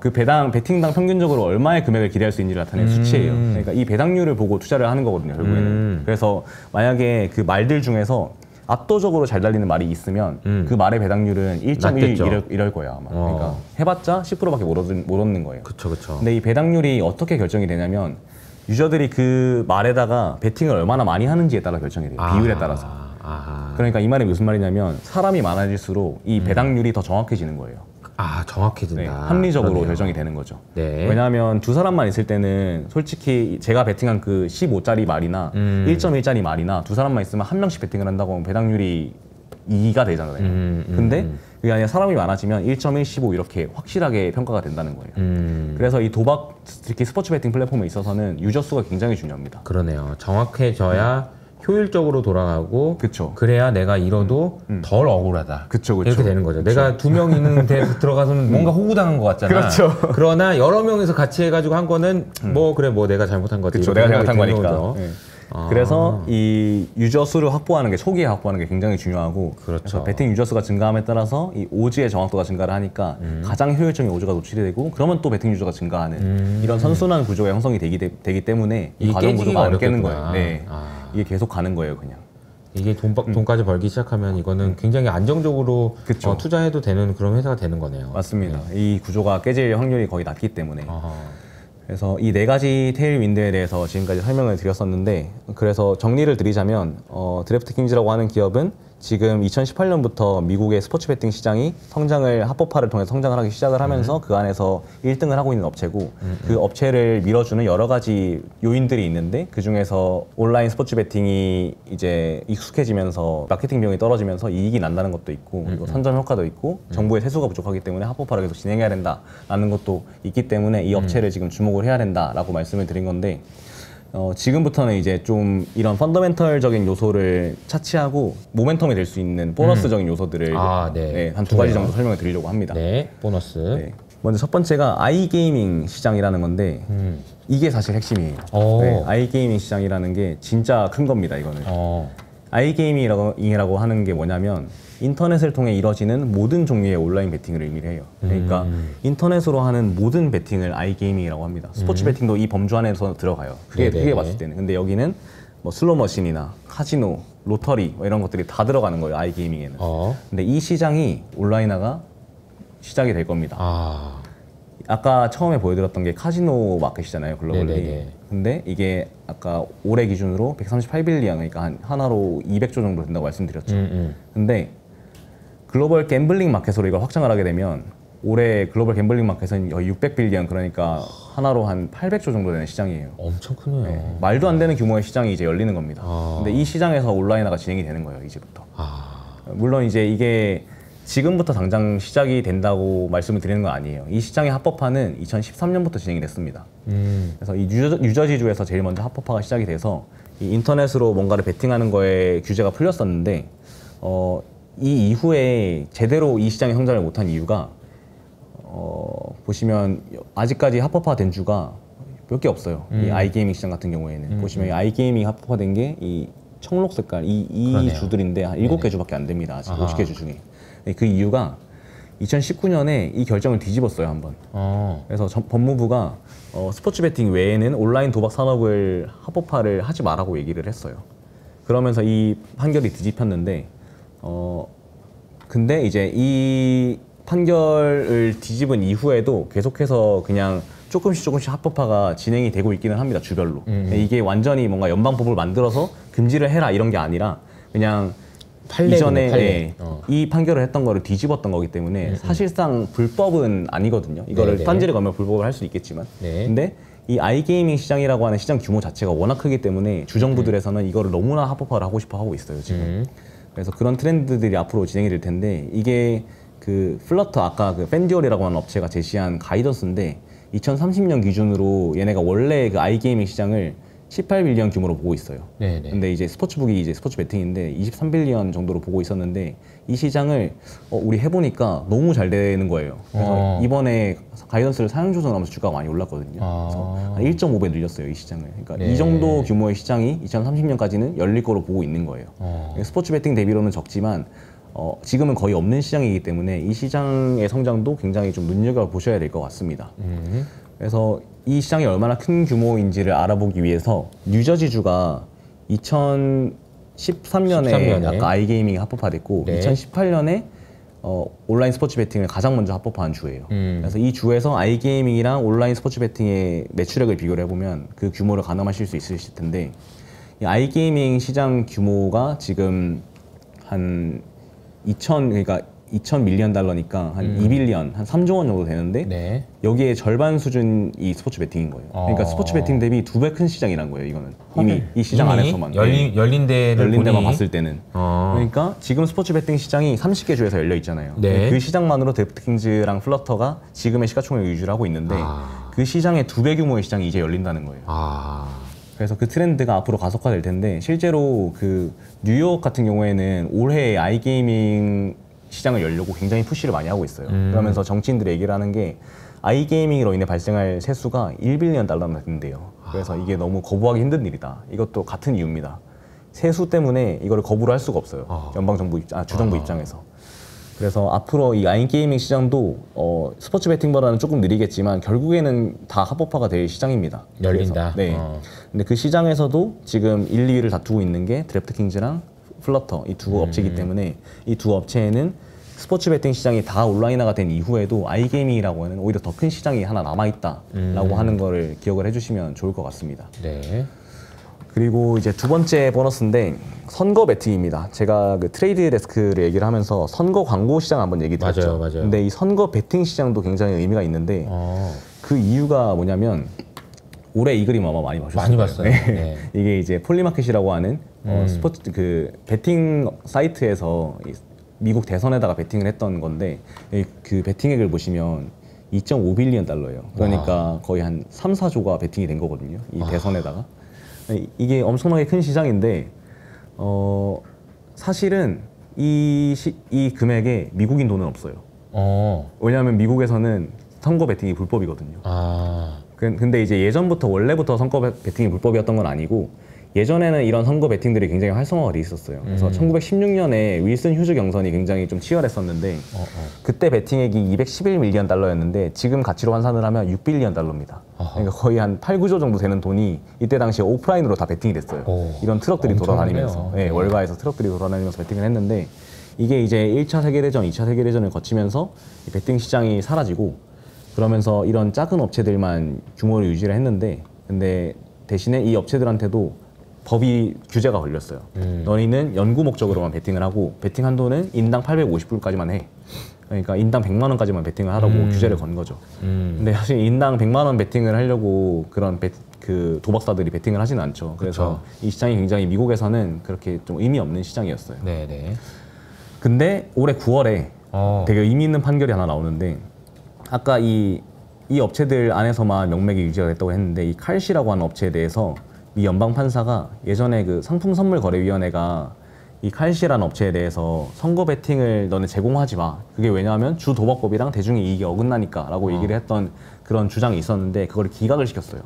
그 배팅당 평균적으로 얼마의 금액을 기대할 수 있는지를 나타내는 수치예요. 그러니까 이 배당률을 보고 투자를 하는 거거든요, 결국에는. 그래서 만약에 그 말들 중에서 압도적으로 잘 달리는 말이 있으면 그 말의 배당률은 1.1 이럴 거예요, 아마. 그러니까 해봤자 10%밖에 못 얻는 거예요. 그쵸. 근데 이 배당률이 어떻게 결정이 되냐면 유저들이 그 말에다가 베팅을 얼마나 많이 하는지에 따라 결정이 돼요. 비율에 따라서. 그러니까 이 말이 무슨 말이냐면 사람이 많아질수록 이 배당률이 더 정확해지는 거예요. 정확해진다. 네, 합리적으로 그러네요. 결정이 되는 거죠. 네. 왜냐하면 두 사람만 있을 때는 솔직히 제가 베팅한 그 15짜리 말이나 1.1짜리 말이나 두 사람만 있으면 한 명씩 베팅을 한다고 하면 배당률이 2가 되잖아요. 근데 그게 아니라 사람이 많아지면 1.1, 15 이렇게 확실하게 평가가 된다는 거예요. 그래서 이 도박, 특히 스포츠 베팅 플랫폼에 있어서는 유저 수가 굉장히 중요합니다. 그러네요. 정확해져야 효율적으로 돌아가고 그쵸. 그래야 내가 잃어도 덜 억울하다. 그쵸. 이렇게 되는 거죠. 내가 2명 있는 데 들어가서는 뭔가 호구당한 것 같잖아. 그렇죠. 그러나 여러 명이서 같이 해가지고 한 거는 뭐 그래 뭐 내가 잘못한 거지. 그렇죠. 내가 잘못한 거니까. 네. 그래서 이 유저 수를 확보하는 게 초기에 확보하는 게 굉장히 중요하고 그래서 베팅 유저 수가 증가함에 따라서 이 오즈의 정확도가 증가를 하니까 가장 효율적인 오즈가 노출이 되고 그러면 또 베팅 유저가 증가하는 이런 선순환 구조가 형성이 되기 때문에 이 과정 구조가 안 깨는 거예요. 네. 이게 계속 가는 거예요, 그냥. 이게 돈까지 벌기 시작하면 이거는 굉장히 안정적으로 투자해도 되는 그런 회사가 되는 거네요. 맞습니다. 이 구조가 깨질 확률이 거의 낮기 때문에. 그래서 이 네 가지 테일윈드에 대해서 지금까지 설명을 드렸었는데 그래서 정리를 드리자면 드래프트킹즈라고 하는 기업은 지금 2018년부터 미국의 스포츠 베팅 시장이 합법화를 통해서 성장을 하기 시작을 하면서 그 안에서 1등을 하고 있는 업체고 그 업체를 밀어주는 여러 가지 요인들이 있는데 그 중에서 온라인 스포츠 베팅이 이제 익숙해지면서 마케팅 비용이 떨어지면서 이익이 난다는 것도 있고 그리고 선점 효과도 있고 정부의 세수가 부족하기 때문에 합법화를 계속 진행해야 된다라는 것도 있기 때문에 이 업체를 지금 주목을 해야 된다라고 말씀을 드린 건데 지금부터는 이제 좀 이런 펀더멘털적인 요소를 차치하고 모멘텀이 될 수 있는 보너스적인 요소들을 한 두 가지 정도 설명을 드리려고 합니다. 네, 보너스. 네. 먼저 첫 번째가 아이게이밍 시장이라는 건데 이게 사실 핵심이에요. 네, 아이게이밍 시장이라는 게 진짜 큰 겁니다, 이거는. 아이게이밍이라고 하는 게 뭐냐면 인터넷을 통해 이뤄지는 모든 종류의 온라인 베팅을 의미를 해요. 그러니까 인터넷으로 하는 모든 베팅을 아이게이밍이라고 합니다. 스포츠 베팅도 이 범주 안에서 들어가요. 크게 봤을 때는. 근데 여기는 뭐 슬롯머신이나 카지노, 로터리 뭐 이런 것들이 다 들어가는 거예요, 아이게이밍에는. 근데 이 시장이 온라인화가 시작이 될 겁니다. 아까 처음에 보여드렸던 게 카지노 마켓이잖아요, 글로벌리. 근데 이게 아까 올해 기준으로 138빌리언, 그러니까 하나로 200조 정도 된다고 말씀드렸죠. 근데 글로벌 갬블링 마켓으로 이걸 확장을 하게 되면 올해 글로벌 갬블링 마켓은 거의 600빌리언, 그러니까 하나로 한 800조 정도 되는 시장이에요. 엄청 크네요. 네, 말도 안 되는 규모의 시장이 이제 열리는 겁니다. 근데 이 시장에서 온라인화가 진행이 되는 거예요, 이제부터. 물론 이제 이게 지금부터 당장 시작이 된다고 말씀을 드리는 건 아니에요. 이 시장의 합법화는 2013년부터 진행이 됐습니다. 그래서 이 유저 지주에서 제일 먼저 합법화가 시작이 돼서 이 인터넷으로 뭔가를 베팅하는 거에 규제가 풀렸었는데 이 이후에 제대로 이 시장이 성장을 못한 이유가 보시면 아직까지 합법화된 주가 몇 개 없어요. 이 아이게이밍 시장 같은 경우에는 보시면 이 아이게이밍 합법화된 게 이 청록 색깔 이 주들인데 한 7개 주밖에 안 됩니다. 아직 50개 주 중에. 그 이유가 2019년에 이 결정을 뒤집었어요, 한번. 그래서 법무부가 스포츠 베팅 외에는 온라인 도박 산업을 합법화를 하지 말라고 얘기를 했어요. 그러면서 이 판결이 뒤집혔는데 근데 이제 이 판결을 뒤집은 이후에도 계속해서 그냥 조금씩 합법화가 진행이 되고 있기는 합니다, 주별로. 이게 완전히 뭔가 연방법을 만들어서 금지를 해라 이런 게 아니라 그냥 이전에 이 판결을 했던 거를 뒤집었던 거기 때문에 사실상 불법은 아니거든요. 이거를 딴지를 걸면 불법을 할 수 있겠지만. 근데 이 아이게이밍 시장이라고 하는 시장 규모 자체가 워낙 크기 때문에 주정부들에서는 이거를 너무나 합법화를 하고 싶어 하고 있어요, 지금. 그래서 그런 트렌드들이 앞으로 진행이 될 텐데 이게 그 플러터 아까 그 팬듀얼이라고 하는 업체가 제시한 가이던스인데 2030년 기준으로 얘네가 원래 그 아이게이밍 시장을 18빌리언 규모로 보고 있어요. 근데 이제 스포츠북이 이제 스포츠 베팅인데 23빌리언 정도로 보고 있었는데 이 시장을 우리 해보니까 너무 잘 되는 거예요. 그래서 이번에 가이던스를 사용 조정하면서 주가가 많이 올랐거든요. 그래서 한 1.5배 늘렸어요, 이 시장을. 그러니까 이 정도 규모의 시장이 2030년까지는 열릴 거로 보고 있는 거예요. 스포츠 베팅 대비로는 적지만 지금은 거의 없는 시장이기 때문에 이 시장의 성장도 굉장히 좀 눈여겨보셔야 될 것 같습니다. 그래서 이 시장이 얼마나 큰 규모인지를 알아보기 위해서 뉴저지주가 2013년에 아까 아이게이밍이 합법화됐고 네. 2018년에 온라인 스포츠 베팅을 가장 먼저 합법화한 주예요. 그래서 이 주에서 아이게이밍이랑 온라인 스포츠 베팅의 매출액을 비교를 해보면 그 규모를 가늠하실 수 있으실 텐데 이 아이게이밍 시장 규모가 지금 한 2,000밀리언 달러니까 한 2빌리언, 한 3조 원 정도 되는데 네. 여기에 절반 수준이 스포츠 베팅인 거예요. 그러니까 스포츠 베팅 대비 2배 큰 시장이란 거예요. 이거는 이미 이 시장 안에서만 열린 데만 봤을 때는 그러니까 지금 스포츠 베팅 시장이 30개 주에서 열려 있잖아요. 네. 그 시장만으로 드래프트킹즈랑 플러터가 지금의 시가총액을 유지를 하고 있는데 그 시장의 2배 규모의 시장이 이제 열린다는 거예요. 그래서 그 트렌드가 앞으로 가속화될 텐데 실제로 그 뉴욕 같은 경우에는 올해 아이게이밍 시장을 열려고 굉장히 푸시를 많이 하고 있어요. 그러면서 정치인들이 얘기를 하는 게 아이게이밍으로 인해 발생할 세수가 1빌리언 달러나 된대요. 그래서 이게 너무 거부하기 힘든 일이다. 이것도 같은 이유입니다. 세수 때문에 이거를 거부를 할 수가 없어요. 연방정부 주정부 입장에서. 그래서 앞으로 이 아이게이밍 시장도 스포츠 베팅보다는 조금 느리겠지만 결국에는 다 합법화가 될 시장입니다. 열린다. 네. 근데 그 시장에서도 지금 1, 2위를 다투고 있는 게 드래프트킹즈랑 플러터 이 두 업체이기 때문에 이 두 업체에는 스포츠 베팅 시장이 다 온라인화가 된 이후에도 아이게이밍이라고 하는 오히려 더 큰 시장이 하나 남아있다라고 하는 거를 기억을 해주시면 좋을 것 같습니다. 네. 그리고 이제 두 번째 보너스인데 선거 베팅입니다. 제가 그 트레이드 데스크를 얘기를 하면서 선거 광고 시장 한번 얘기 드렸죠. 맞아요. 근데 이 선거 베팅 시장도 굉장히 의미가 있는데 그 이유가 뭐냐면 올해 이 그림 아마 많이 보셨어요. 많이 봤어요. 네. 네. 이게 이제 폴리마켓이라고 하는 스포츠 그 베팅 사이트에서 미국 대선에다가 베팅을 했던 건데 그 베팅액을 보시면 2.5빌리언 달러예요. 그러니까 거의 한 3, 4조가 베팅이 된 거거든요. 이 대선에다가. 이게 엄청나게 큰 시장인데 사실은 이 금액에 미국인 돈은 없어요. 왜냐하면 미국에서는 선거 베팅이 불법이거든요. 근데 이제 예전부터 원래부터 선거 베팅이 불법이었던 건 아니고 예전에는 이런 선거 베팅들이 굉장히 활성화가 돼 있었어요. 그래서 1916년에 윌슨 휴즈 경선이 굉장히 좀 치열했었는데 그때 베팅액이 211밀리언 달러였는데 지금 가치로 환산을 하면 6빌리언 달러입니다. 그러니까 거의 한 8, 9조 정도 되는 돈이 이때 당시에 오프라인으로 다 베팅이 됐어요. 이런 트럭들이 돌아다니면서 네, 월가에서 트럭들이 돌아다니면서 베팅을 했는데 이게 이제 1차 세계대전, 2차 세계대전을 거치면서 이 베팅 시장이 사라지고 그러면서 이런 작은 업체들만 규모를 유지를 했는데 근데 대신에 이 업체들한테도 법이 규제가 걸렸어요. 너희는 연구 목적으로만 베팅을 하고 베팅 한도는 인당 850불까지만 해. 그러니까 인당 100만 원까지만 베팅을 하라고 규제를 건 거죠. 근데 사실 인당 100만 원 베팅을 하려고 그런 그 도박사들이 베팅을 하지는 않죠. 그래서 그쵸. 이 시장이 굉장히 미국에서는 그렇게 좀 의미 없는 시장이었어요. 네네. 근데 올해 9월에 되게 의미 있는 판결이 하나 나오는데 아까 이 업체들 안에서만 명맥이 유지가 됐다고 했는데 이 칼시라고 하는 업체에 대해서 미 연방 판사가 예전에 그 상품선물거래위원회가 이 칼시라는 업체에 대해서 선거 베팅을 너네 제공하지 마. 그게 왜냐하면 주도박법이랑 대중의 이익이 어긋나니까라고 얘기를 했던 그런 주장이 있었는데 그걸 기각을 시켰어요.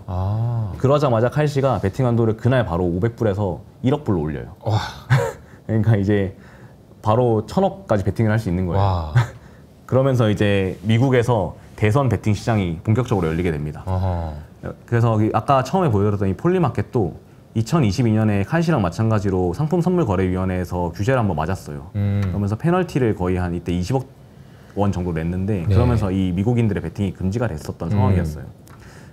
그러자마자 칼시가 베팅 한도를 그날 바로 500불에서 1억 불로 올려요. 그러니까 이제 바로 1000억까지 베팅을 할 수 있는 거예요. 그러면서 이제 미국에서 대선 베팅 시장이 본격적으로 열리게 됩니다. 그래서 아까 처음에 보여드렸던 이 폴리마켓도 2022년에 칼시랑 마찬가지로 상품선물거래위원회에서 규제를 한번 맞았어요. 그러면서 페널티를 거의 한 이때 20억 원 정도 냈는데 그러면서 이 미국인들의 베팅이 금지가 됐었던 상황이었어요.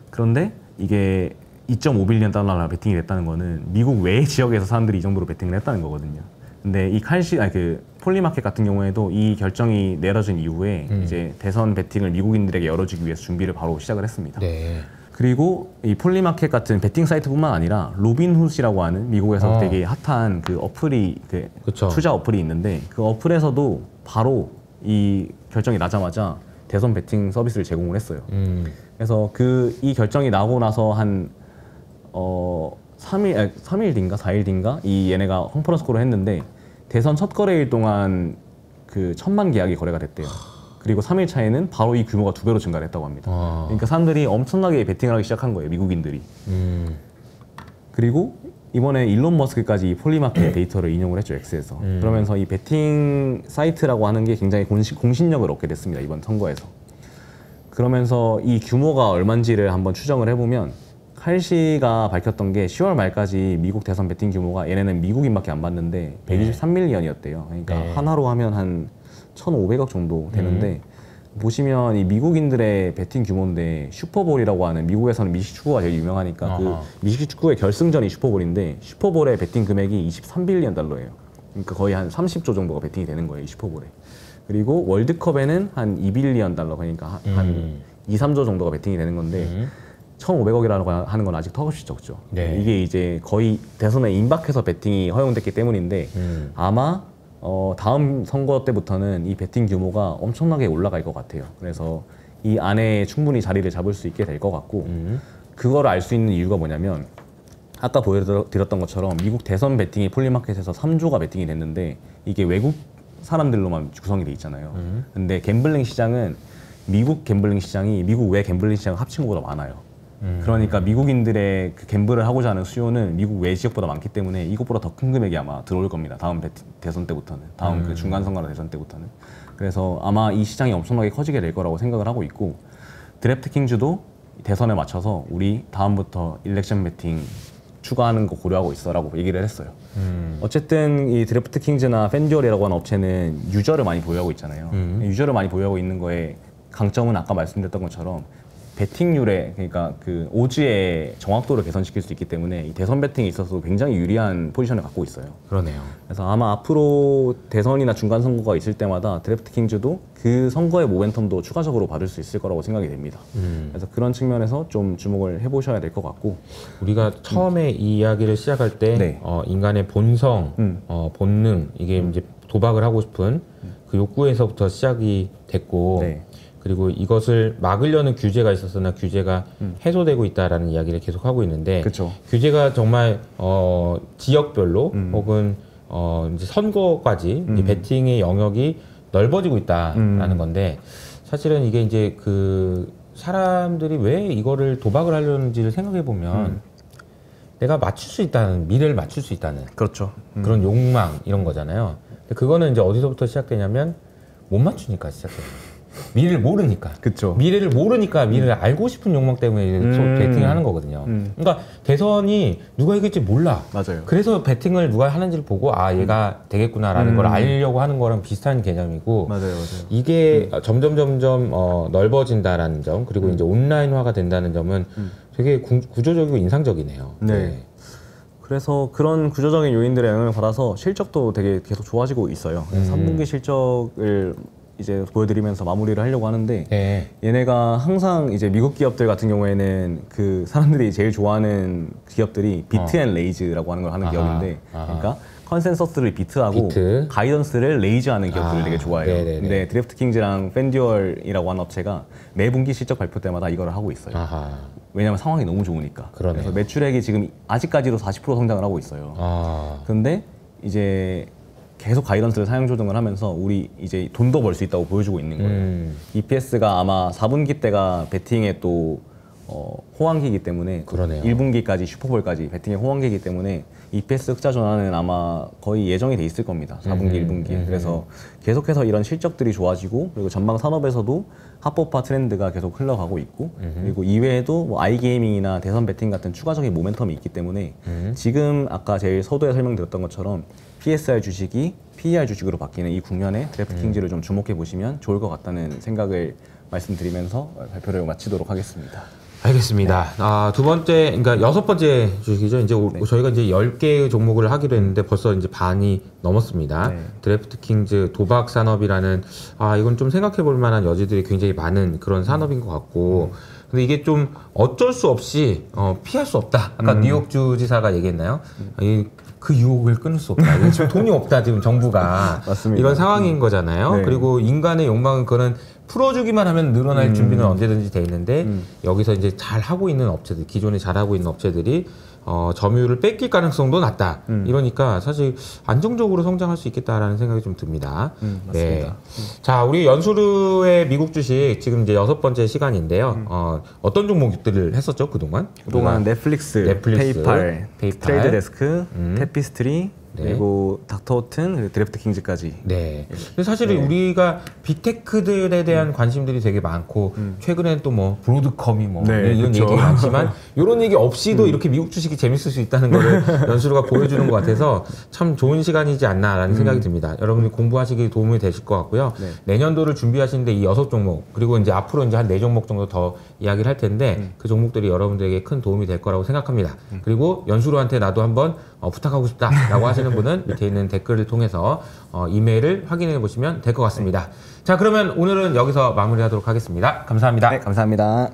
그런데 이게 2.5빌리언 달러나 베팅이 됐다는 거는 미국 외의 지역에서 사람들이 이 정도로 베팅을 했다는 거거든요. 근데 이 그 폴리마켓 같은 경우에도 이 결정이 내려진 이후에 이제 대선 베팅을 미국인들에게 열어주기 위해서 준비를 바로 시작을 했습니다. 네. 그리고 이 폴리마켓 같은 베팅 사이트뿐만 아니라 로빈훗이라고 하는 미국에서 되게 핫한 그 어플이 투자 어플이 있는데 그 어플에서도 바로 이 결정이 나자마자 대선 베팅 서비스를 제공을 했어요. 그래서 이 결정이 나고 나서 한 3일 뒤인가 4일 뒤인가 이 얘네가 컨퍼런스 콜을 했는데 대선 첫 거래일 동안 그 1000만 계약이 거래가 됐대요. 그리고 3일 차에는 바로 이 규모가 2배로 증가를 했다고 합니다. 그러니까 사람들이 엄청나게 베팅을 하기 시작한 거예요, 미국인들이. 그리고 이번에 일론 머스크까지 이 폴리마켓 데이터를 인용을 했죠, X에서. 그러면서 이 베팅 사이트라고 하는 게 굉장히 공신력을 얻게 됐습니다, 이번 선거에서. 그러면서 이 규모가 얼마인지를 한번 추정을 해보면 칼시가 밝혔던 게 10월 말까지 미국 대선 베팅 규모가 얘네는 미국인밖에 안 봤는데 123밀리언이었대요. 그러니까 네. 하나로 하면 한 1,500억 정도 되는데 보시면 이 미국인들의 베팅 규모인데 슈퍼볼이라고 하는 미국에서는 미식 축구가 제일 유명하니까 그 미식 축구의 결승전이 슈퍼볼인데 슈퍼볼의 베팅 금액이 23빌리언 달러예요. 그러니까 거의 한 30조 정도가 베팅이 되는 거예요, 이 슈퍼볼에. 그리고 월드컵에는 한 2빌리언 달러, 그러니까 한 2, 3조 정도가 베팅이 되는 건데 1,500억이라고 하는 건 아직 턱없이 적죠. 네. 이게 이제 거의 대선에 임박해서 베팅이 허용됐기 때문인데 아마 다음 선거 때부터는 이 베팅 규모가 엄청나게 올라갈 것 같아요. 그래서 이 안에 충분히 자리를 잡을 수 있게 될 것 같고 그거를 알 수 있는 이유가 뭐냐면 아까 보여드렸던 것처럼 미국 대선 베팅이 폴리마켓에서 3조가 베팅이 됐는데 이게 외국 사람들로만 구성이 돼 있잖아요. 근데 갬블링 시장은 미국 갬블링 시장이 미국 외 갬블링 시장 합친 것보다 많아요. 그러니까 미국인들의 그 갬블을 하고자 하는 수요는 미국 외 지역보다 많기 때문에 이것보다 더 큰 금액이 아마 들어올 겁니다. 다음 대선 때부터는, 다음 그 중간선거나 대선 때부터는. 그래서 아마 이 시장이 엄청나게 커지게 될 거라고 생각을 하고 있고 드래프트킹즈도 대선에 맞춰서 우리 다음부터 일렉션 베팅 추가하는 거 고려하고 있어라고 얘기를 했어요. 어쨌든 이 드래프트킹즈나 팬듀얼이라고 하는 업체는 유저를 많이 보유하고 있잖아요. 유저를 많이 보유하고 있는 거에 강점은 아까 말씀드렸던 것처럼 베팅률에, 그러니까 그 오즈의 정확도를 개선시킬 수 있기 때문에 이 대선 베팅에 있어서 굉장히 유리한 포지션을 갖고 있어요. 그러네요. 그래서 아마 앞으로 대선이나 중간 선거가 있을 때마다 드래프트킹즈도 그 선거의 모멘텀도 추가적으로 받을 수 있을 거라고 생각이 됩니다. 그래서 그런 측면에서 좀 주목을 해보셔야 될 것 같고, 우리가 처음에 이 이야기를 시작할 때 네. 인간의 본성, 본능, 이게 이제 도박을 하고 싶은 그 욕구에서부터 시작이 됐고 네. 그리고 이것을 막으려는 규제가 있었으나 규제가 해소되고 있다라는 이야기를 계속 하고 있는데 그쵸. 규제가 정말 지역별로 혹은 이제 선거까지 이 베팅의 영역이 넓어지고 있다라는 건데 사실은 이게 이제 그 사람들이 왜 이거를 도박을 하려는지를 생각해 보면 내가 맞출 수 있다는, 미래를 맞출 수 있다는 그렇죠. 그런 욕망 이런 거잖아요. 근데 그거는 이제 어디서부터 시작되냐면 못 맞추니까 시작돼요. 미래를 모르니까. 그쵸. 미래를 모르니까 미래를 알고 싶은 욕망 때문에 베팅을 하는 거거든요. 그러니까 대선이 누가 이길지 몰라. 맞아요. 그래서 베팅을 누가 하는지를 보고 아 얘가 되겠구나라는 걸 알려고 하는 거랑 비슷한 개념이고 맞아요. 이게 점점 넓어진다라는 점 그리고 이제 온라인화가 된다는 점은 되게 구조적이고 인상적이네요. 네. 그래서 그런 구조적인 요인들의 영향을 받아서 실적도 되게 계속 좋아지고 있어요. 3분기 실적을 이제 보여드리면서 마무리를 하려고 하는데 네. 얘네가 항상 이제 미국 기업들 같은 경우에는 그 사람들이 제일 좋아하는 기업들이 비트 앤 레이즈라고 하는 걸 하는 기업인데 그러니까 컨센서스를 비트하고 가이던스를 레이즈하는 기업들을 되게 좋아해요. 네네네. 근데 드래프트킹즈랑 팬듀얼이라고 하는 업체가 매 분기 실적 발표 때마다 이걸 하고 있어요. 왜냐면 상황이 너무 좋으니까. 그러네요. 그래서 매출액이 지금 아직까지도 40% 성장을 하고 있어요. 그런데 이제 계속 가이던스를 상향 조정을 하면서 우리 이제 돈도 벌 수 있다고 보여주고 있는 거예요. EPS가 아마 4분기 때가 베팅의 또 호황기이기 때문에 그러네요. 1분기까지 슈퍼볼까지 베팅의 호황기이기 때문에 EPS 흑자 전환은 아마 거의 예정이 돼 있을 겁니다. 4분기, 1분기에. 그래서 계속해서 이런 실적들이 좋아지고 그리고 전방 산업에서도 합법화 트렌드가 계속 흘러가고 있고 그리고 이외에도 뭐 아이게이밍이나 대선 베팅 같은 추가적인 모멘텀이 있기 때문에 지금 아까 제일 서두에 설명드렸던 것처럼 PSR 주식이 PER 주식으로 바뀌는 이 국면에 드래프트킹즈를 좀 주목해 보시면 좋을 것 같다는 생각을 말씀드리면서 발표를 마치도록 하겠습니다. 알겠습니다. 두 번째, 그러니까 6번째 주식이죠. 이제 저희가 이제 10개의 종목을 하기로 했는데 벌써 이제 반이 넘었습니다. 네. 드래프트킹즈 도박 산업이라는, 이건 좀 생각해 볼 만한 여지들이 굉장히 많은 그런 산업인 것 같고, 근데 이게 좀 어쩔 수 없이, 피할 수 없다. 아까 뉴욕 주지사가 얘기했나요? 그 유혹을 끊을 수 없다. 지금 돈이 없다, 지금 정부가. 맞습니다. 이런 상황인 거잖아요. 네. 그리고 인간의 욕망은 그거는 풀어주기만 하면 늘어날 준비는 언제든지 돼 있는데 여기서 이제 잘 하고 있는 업체들, 기존에 잘 하고 있는 업체들이 점유율을 뺏길 가능성도 낮다. 이러니까 사실 안정적으로 성장할 수 있겠다라는 생각이 좀 듭니다. 맞습니다. 네. 자, 우리 연수르의 미국 주식 지금 이제 6번째 시간인데요. 어떤 종목들을 했었죠, 그동안? 그동안 넷플릭스, 페이팔, 트레이드 데스크, 테피스트리, 네. 그리고 닥터호튼, 그리고 드래프트킹즈까지. 네. 근데 사실 우리가 빅테크들에 대한 관심들이 되게 많고 최근엔 또 뭐 브로드컴이 뭐 이런 그쵸. 얘기 많지만 이런 얘기 없이도 이렇게 미국 주식이 재밌을 수 있다는 거를 연수르가 보여주는 것 같아서 참 좋은 시간이지 않나라는 생각이 듭니다. 여러분들 공부하시기 도움이 되실 것 같고요. 네. 내년도를 준비하시는데 이 6종목 그리고 이제 앞으로 이제 한 4종목 정도 더 이야기를 할 텐데 그 종목들이 여러분들에게 큰 도움이 될 거라고 생각합니다. 그리고 연수르한테 나도 한번 부탁하고 싶다라고 하시는 분은 밑에 있는 댓글을 통해서 이메일을 확인해 보시면 될 것 같습니다. 자, 그러면 오늘은 여기서 마무리하도록 하겠습니다. 감사합니다. 네, 감사합니다.